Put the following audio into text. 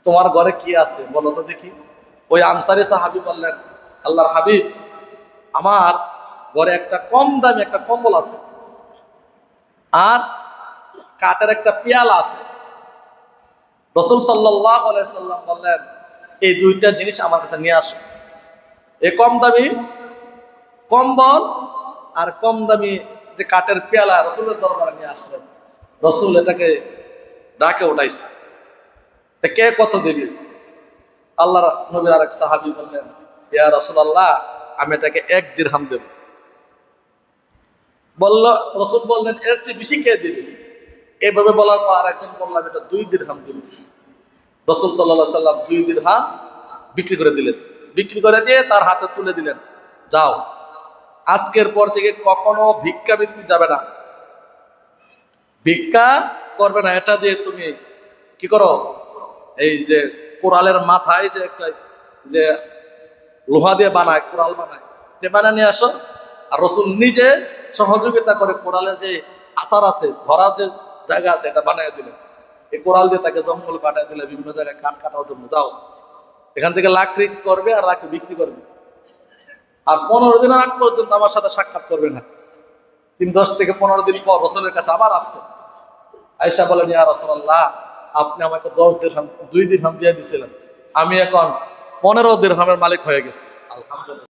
তোমার ঘরে কি আছে বলো তো দেখি। ওই আনসারী সাহাবী বললেন, আল্লাহর হাবিব, আমার ঘরে একটা কম দামি একটা কম্বল আছে, আর কাঠের একটা পেয়ালা আছে। রাসূল সাল্লাল্লাহু আলাইহি সাল্লাম বললেন, এই দুইটা জিনিস আমার কাছে নিয়ে আসো। এই কম দামি কম্বল আর কম দামি যে কাঠের পেয়ালা রাসূলের দরবারে নিয়ে আসলেন। রাসূল এটাকে ডাকে উঠাইছে, কে কত দেবে? আল্লাহ নবীর আরেক সাহাবী বললেন, ইয়া রাসূলুল্লাহ, আমি এটাকে 1 দিরহাম দেব। রাসূল বললেন, এর চেয়ে বেশি কে দেবে? এভাবে বলার পর আরেকজন বললাম, এটা 2 দিরহাম দেব। রাসূল সাল্লাল্লাহু আলাইহি সাল্লাম 2 দিরহাম বিক্রি করে দিলেন। বিক্রি করে দিয়ে তার হাতে তুলে দিলেন, যাও, আজকের পর থেকে কখনো ভিক্ষাবৃত্তি যাবে না, ভিক্ষা করবে না। এটা দিয়ে তুমি কি করো, এই যে কোরালের মাথায় যে একটা যে লোহা দিয়ে বানায়, কোরাল বানায়, সে বানিয়ে নিয়ে আসো। আর রাসূল নিজে সহযোগিতা করে কোরালের যে আচার আছে, ধরার যে জায়গা আছে, এটা বানিয়ে দিলেন। এই কোরাল দিয়ে তাকে জঙ্গল পাঠিয়ে দিলে, বিভিন্ন জায়গায় কাঠ কাটার জন্য, যাও, এখান থেকে লাকড়ি করবে আর লাকড়ি বিক্রি করবে, আর 15 দিনের আগ পর্যন্ত আমার সাথে সাক্ষাৎ করবে না। 10 থেকে 15 দিন পর রাসূলের কাছে আবার আসছে। আয়েশা বলেন, ইয়া রাসূলুল্লাহ, আপনি আমাকে 10 দিরহাম 2 দিরহাম দিয়ে দিয়েছিলেন, আমি এখন 15 দিরহামের মালিক হয়ে গেছি, আলহামদুলিল্লাহ।